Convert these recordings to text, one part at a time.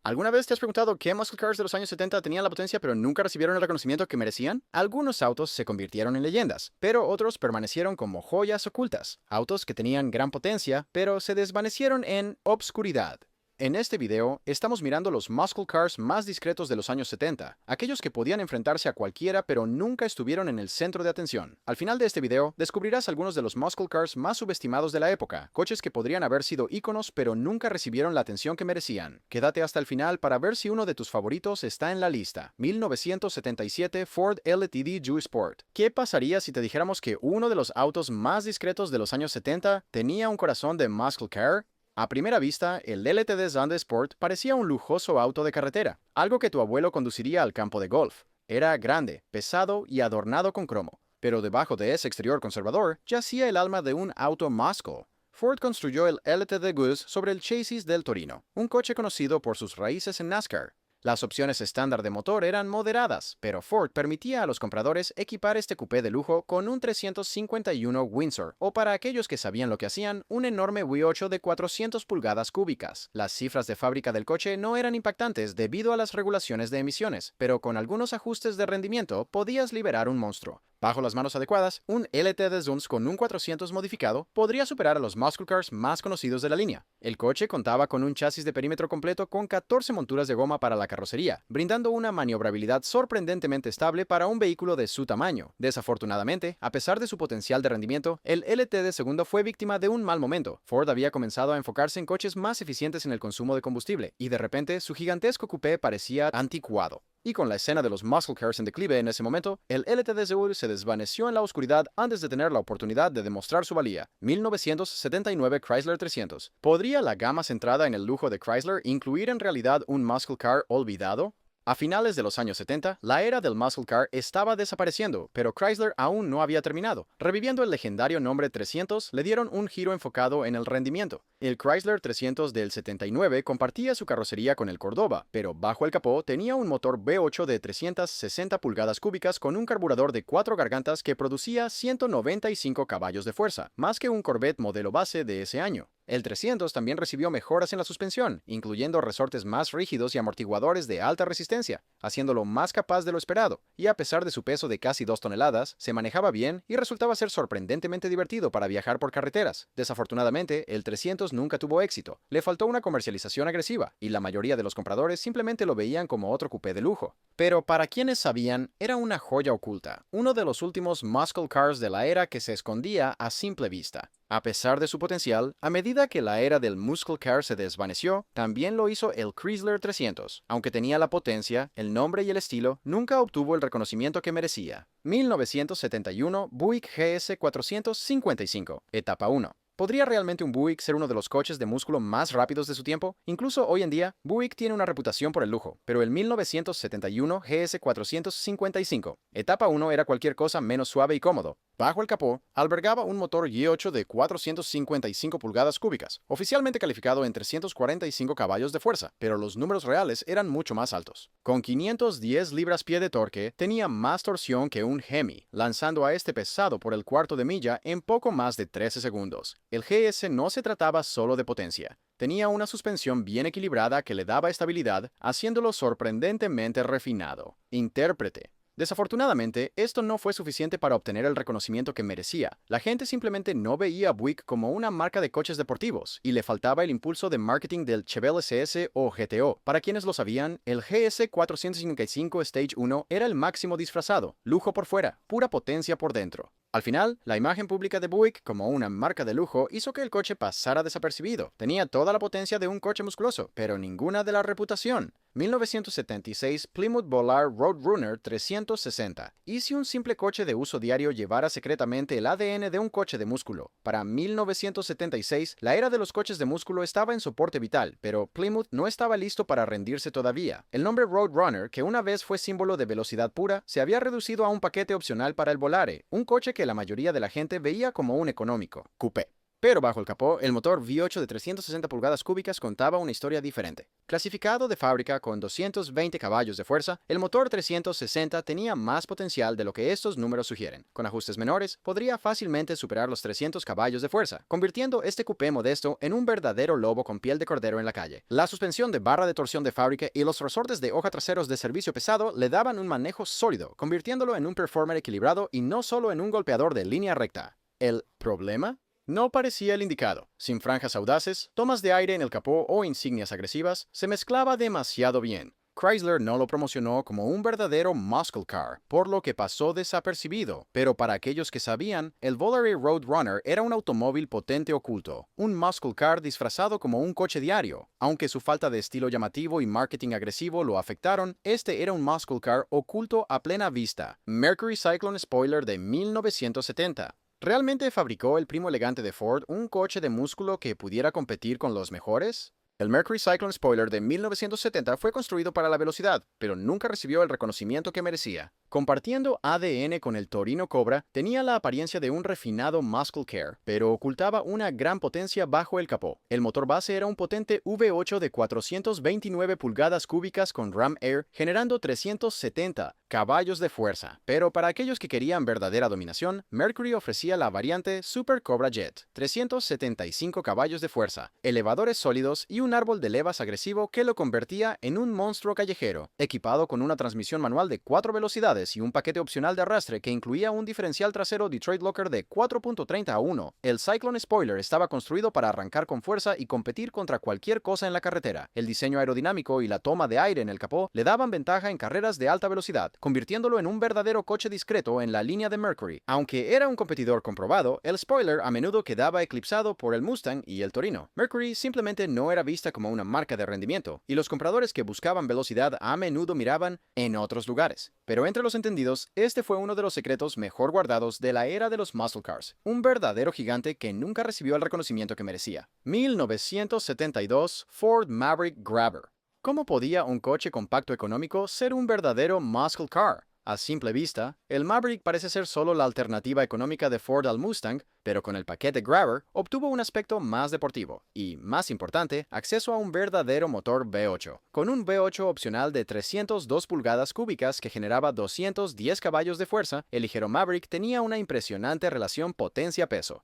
¿Alguna vez te has preguntado qué muscle cars de los años 70 tenían la potencia pero nunca recibieron el reconocimiento que merecían? Algunos autos se convirtieron en leyendas, pero otros permanecieron como joyas ocultas. Autos que tenían gran potencia, pero se desvanecieron en obscuridad. En este video, estamos mirando los muscle cars más discretos de los años 70, aquellos que podían enfrentarse a cualquiera pero nunca estuvieron en el centro de atención. Al final de este video, descubrirás algunos de los muscle cars más subestimados de la época, coches que podrían haber sido íconos pero nunca recibieron la atención que merecían. Quédate hasta el final para ver si uno de tus favoritos está en la lista. 1977 Ford LTD Ju Sport. ¿Qué pasaría si te dijéramos que uno de los autos más discretos de los años 70 tenía un corazón de muscle car? A primera vista, el LTD Zonda Sport parecía un lujoso auto de carretera, algo que tu abuelo conduciría al campo de golf. Era grande, pesado y adornado con cromo, pero debajo de ese exterior conservador yacía el alma de un auto muscle. Ford construyó el LTD Goose sobre el chasis del Torino, un coche conocido por sus raíces en NASCAR. Las opciones estándar de motor eran moderadas, pero Ford permitía a los compradores equipar este coupé de lujo con un 351 Windsor, o para aquellos que sabían lo que hacían, un enorme V8 de 400 pulgadas cúbicas. Las cifras de fábrica del coche no eran impactantes debido a las regulaciones de emisiones, pero con algunos ajustes de rendimiento podías liberar un monstruo. Bajo las manos adecuadas, un LTD Zunz con un 400 modificado podría superar a los muscle cars más conocidos de la línea. El coche contaba con un chasis de perímetro completo con 14 monturas de goma para la carrocería, brindando una maniobrabilidad sorprendentemente estable para un vehículo de su tamaño. Desafortunadamente, a pesar de su potencial de rendimiento, el LTD segundo fue víctima de un mal momento. Ford había comenzado a enfocarse en coches más eficientes en el consumo de combustible, y de repente su gigantesco coupé parecía anticuado. Y con la escena de los muscle cars en declive en ese momento, el LTD Zoe se desvaneció en la oscuridad antes de tener la oportunidad de demostrar su valía. 1979 Chrysler 300. ¿Podría la gama centrada en el lujo de Chrysler incluir en realidad un muscle car olvidado? A finales de los años 70, la era del muscle car estaba desapareciendo, pero Chrysler aún no había terminado. Reviviendo el legendario nombre 300, le dieron un giro enfocado en el rendimiento. El Chrysler 300 del 79 compartía su carrocería con el Cordoba, pero bajo el capó tenía un motor V8 de 360 pulgadas cúbicas con un carburador de 4 gargantas que producía 195 caballos de fuerza, más que un Corvette modelo base de ese año. El 300 también recibió mejoras en la suspensión, incluyendo resortes más rígidos y amortiguadores de alta resistencia, haciéndolo más capaz de lo esperado, y a pesar de su peso de casi 2 toneladas, se manejaba bien y resultaba ser sorprendentemente divertido para viajar por carreteras. Desafortunadamente, el 300 nunca tuvo éxito, le faltó una comercialización agresiva, y la mayoría de los compradores simplemente lo veían como otro coupé de lujo. Pero para quienes sabían, era una joya oculta, uno de los últimos muscle cars de la era que se escondía a simple vista. A pesar de su potencial, a medida que la era del muscle car se desvaneció, también lo hizo el Chrysler 300. Aunque tenía la potencia, el nombre y el estilo, nunca obtuvo el reconocimiento que merecía. 1971 Buick GS 455, etapa 1. ¿Podría realmente un Buick ser uno de los coches de músculo más rápidos de su tiempo? Incluso hoy en día, Buick tiene una reputación por el lujo, pero el 1971 GS 455, etapa 1 era cualquier cosa menos suave y cómodo. Bajo el capó, albergaba un motor i8 de 455 pulgadas cúbicas, oficialmente calificado en 345 caballos de fuerza, pero los números reales eran mucho más altos. Con 510 libras-pie de torque, tenía más torsión que un Hemi, lanzando a este pesado por el cuarto de milla en poco más de 13 segundos. El GS no se trataba solo de potencia. Tenía una suspensión bien equilibrada que le daba estabilidad, haciéndolo sorprendentemente refinado. Intérprete. Desafortunadamente, esto no fue suficiente para obtener el reconocimiento que merecía. La gente simplemente no veía a Buick como una marca de coches deportivos, y le faltaba el impulso de marketing del Chevelle SS o GTO. Para quienes lo sabían, el GS 455 Stage 1 era el máximo disfrazado, lujo por fuera, pura potencia por dentro. Al final, la imagen pública de Buick como una marca de lujo hizo que el coche pasara desapercibido. Tenía toda la potencia de un coche musculoso, pero ninguna de la reputación. 1976 Plymouth Volare Roadrunner 360. ¿Y si un simple coche de uso diario llevara secretamente el ADN de un coche de músculo? Para 1976, la era de los coches de músculo estaba en soporte vital, pero Plymouth no estaba listo para rendirse todavía. El nombre Roadrunner, que una vez fue símbolo de velocidad pura, se había reducido a un paquete opcional para el Volare, un coche que la mayoría de la gente veía como un económico coupé. Pero bajo el capó, el motor V8 de 360 pulgadas cúbicas contaba una historia diferente. Clasificado de fábrica con 220 caballos de fuerza, el motor 360 tenía más potencial de lo que estos números sugieren. Con ajustes menores, podría fácilmente superar los 300 caballos de fuerza, convirtiendo este coupé modesto en un verdadero lobo con piel de cordero en la calle. La suspensión de barra de torsión de fábrica y los resortes de hoja traseros de servicio pesado le daban un manejo sólido, convirtiéndolo en un performer equilibrado y no solo en un golpeador de línea recta. ¿El problema? No parecía el indicado. Sin franjas audaces, tomas de aire en el capó o insignias agresivas, se mezclaba demasiado bien. Chrysler no lo promocionó como un verdadero muscle car, por lo que pasó desapercibido, pero para aquellos que sabían, el Volare Roadrunner era un automóvil potente oculto, un muscle car disfrazado como un coche diario. Aunque su falta de estilo llamativo y marketing agresivo lo afectaron, este era un muscle car oculto a plena vista. Mercury Cyclone Spoiler de 1970. ¿Realmente fabricó el primo elegante de Ford un coche de músculo que pudiera competir con los mejores? El Mercury Cyclone Spoiler de 1970 fue construido para la velocidad, pero nunca recibió el reconocimiento que merecía. Compartiendo ADN con el Torino Cobra, tenía la apariencia de un refinado muscle car, pero ocultaba una gran potencia bajo el capó. El motor base era un potente V8 de 429 pulgadas cúbicas con Ram Air, generando 370 caballos de fuerza. Pero para aquellos que querían verdadera dominación, Mercury ofrecía la variante Super Cobra Jet, 375 caballos de fuerza, elevadores sólidos y un árbol de levas agresivo que lo convertía en un monstruo callejero, equipado con una transmisión manual de 4 velocidades y un paquete opcional de arrastre que incluía un diferencial trasero Detroit Locker de 4.30 a 1. El Cyclone Spoiler estaba construido para arrancar con fuerza y competir contra cualquier cosa en la carretera. El diseño aerodinámico y la toma de aire en el capó le daban ventaja en carreras de alta velocidad, convirtiéndolo en un verdadero coche discreto en la línea de Mercury. Aunque era un competidor comprobado, el spoiler a menudo quedaba eclipsado por el Mustang y el Torino. Mercury simplemente no era vista como una marca de rendimiento, y los compradores que buscaban velocidad a menudo miraban en otros lugares. Pero entre los entendidos, este fue uno de los secretos mejor guardados de la era de los muscle cars, un verdadero gigante que nunca recibió el reconocimiento que merecía. 1972 Ford Maverick Grabber. ¿Cómo podía un coche compacto económico ser un verdadero muscle car? A simple vista, el Maverick parece ser solo la alternativa económica de Ford al Mustang, pero con el paquete Grabber obtuvo un aspecto más deportivo y, más importante, acceso a un verdadero motor V8. Con un V8 opcional de 302 pulgadas cúbicas que generaba 210 caballos de fuerza, el ligero Maverick tenía una impresionante relación potencia-peso.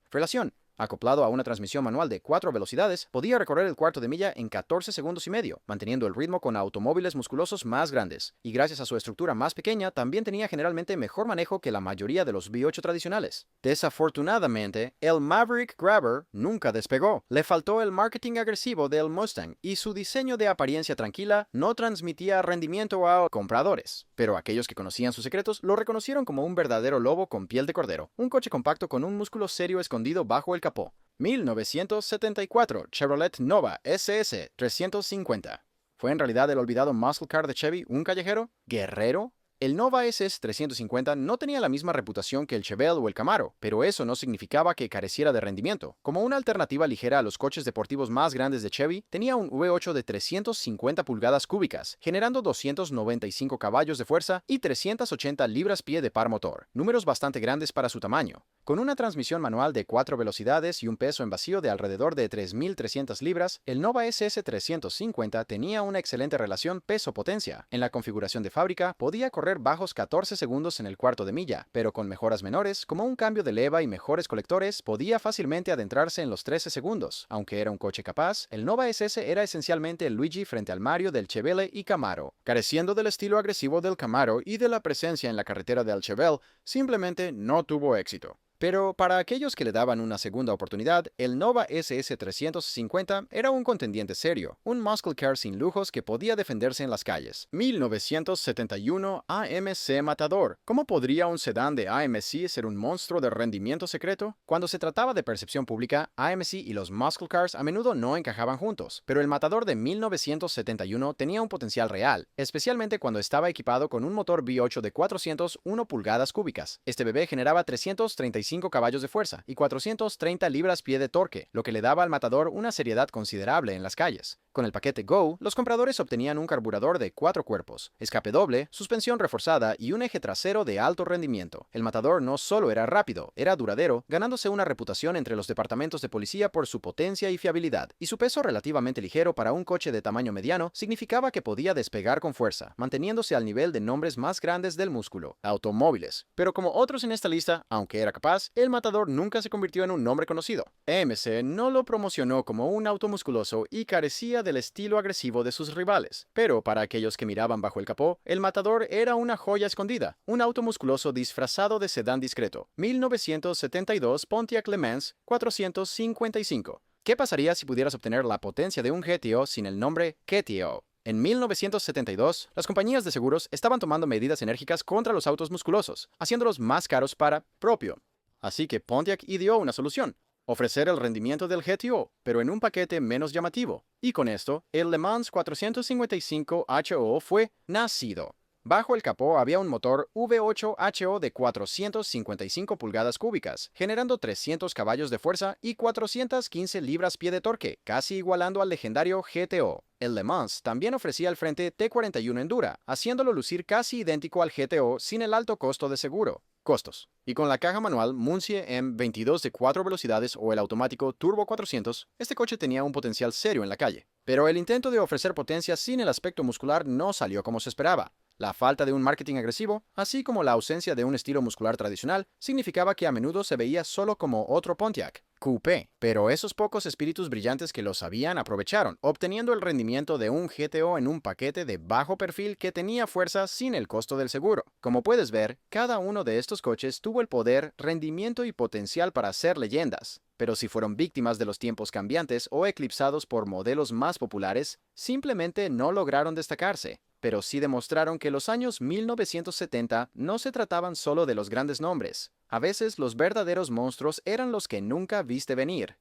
Acoplado a una transmisión manual de 4 velocidades, podía recorrer el cuarto de milla en 14 segundos y medio, manteniendo el ritmo con automóviles musculosos más grandes. Y gracias a su estructura más pequeña, también tenía generalmente mejor manejo que la mayoría de los V8 tradicionales. Desafortunadamente, el Maverick Grabber nunca despegó. Le faltó el marketing agresivo del Mustang, y su diseño de apariencia tranquila no transmitía rendimiento a compradores. Pero aquellos que conocían sus secretos lo reconocieron como un verdadero lobo con piel de cordero, un coche compacto con un músculo serio escondido bajo el capó. 1974 Chevrolet Nova SS 350. ¿Fue en realidad el olvidado muscle car de Chevy un callejero? ¿Guerrero? El Nova SS 350 no tenía la misma reputación que el Chevelle o el Camaro, pero eso no significaba que careciera de rendimiento. Como una alternativa ligera a los coches deportivos más grandes de Chevy, tenía un V8 de 350 pulgadas cúbicas, generando 295 caballos de fuerza y 380 libras-pie de par motor, números bastante grandes para su tamaño. Con una transmisión manual de 4 velocidades y un peso en vacío de alrededor de 3.300 libras, el Nova SS 350 tenía una excelente relación peso-potencia. En la configuración de fábrica, podía correr bajos 14 segundos en el cuarto de milla, pero con mejoras menores, como un cambio de leva y mejores colectores, podía fácilmente adentrarse en los 13 segundos. Aunque era un coche capaz, el Nova SS era esencialmente el Luigi frente al Mario del Chevelle y Camaro. Careciendo del estilo agresivo del Camaro y de la presencia en la carretera del Chevelle, simplemente no tuvo éxito. Pero para aquellos que le daban una segunda oportunidad, el Nova SS 350 era un contendiente serio, un muscle car sin lujos que podía defenderse en las calles. 1971 AMC Matador. ¿Cómo podría un sedán de AMC ser un monstruo de rendimiento secreto? Cuando se trataba de percepción pública, AMC y los muscle cars a menudo no encajaban juntos, pero el Matador de 1971 tenía un potencial real, especialmente cuando estaba equipado con un motor V8 de 401 pulgadas cúbicas. Este bebé generaba 335 125 caballos de fuerza y 430 libras-pie de torque, lo que le daba al Matador una seriedad considerable en las calles. Con el paquete Go, los compradores obtenían un carburador de 4 cuerpos, escape doble, suspensión reforzada y un eje trasero de alto rendimiento. El Matador no solo era rápido, era duradero, ganándose una reputación entre los departamentos de policía por su potencia y fiabilidad, y su peso relativamente ligero para un coche de tamaño mediano significaba que podía despegar con fuerza, manteniéndose al nivel de nombres más grandes del músculo, automóviles. Pero como otros en esta lista, aunque era capaz, el Matador nunca se convirtió en un nombre conocido. AMC no lo promocionó como un auto musculoso y carecía del estilo agresivo de sus rivales, pero para aquellos que miraban bajo el capó, el Matador era una joya escondida, un auto musculoso disfrazado de sedán discreto. 1972 Pontiac Le Mans 455. ¿Qué pasaría si pudieras obtener la potencia de un GTO sin el nombre GTO? En 1972, las compañías de seguros estaban tomando medidas enérgicas contra los autos musculosos, haciéndolos más caros para propio. Así que Pontiac ideó una solución: ofrecer el rendimiento del GTO, pero en un paquete menos llamativo. Y con esto, el Le Mans 455 HO fue nacido. Bajo el capó había un motor V8 HO de 455 pulgadas cúbicas, generando 300 caballos de fuerza y 415 libras-pie de torque, casi igualando al legendario GTO. El Le Mans también ofrecía el frente T41 Endura, haciéndolo lucir casi idéntico al GTO sin el alto costo de seguro. Costos. Y con la caja manual Muncie M22 de 4 velocidades o el automático Turbo 400, este coche tenía un potencial serio en la calle. Pero el intento de ofrecer potencia sin el aspecto muscular no salió como se esperaba. La falta de un marketing agresivo, así como la ausencia de un estilo muscular tradicional, significaba que a menudo se veía solo como otro Pontiac Coupé, pero esos pocos espíritus brillantes que lo sabían aprovecharon, obteniendo el rendimiento de un GTO en un paquete de bajo perfil que tenía fuerza sin el costo del seguro. Como puedes ver, cada uno de estos coches tuvo el poder, rendimiento y potencial para ser leyendas, pero si fueron víctimas de los tiempos cambiantes o eclipsados por modelos más populares, simplemente no lograron destacarse. Pero sí demostraron que los años 1970 no se trataban solo de los grandes nombres. A veces los verdaderos monstruos eran los que nunca viste venir.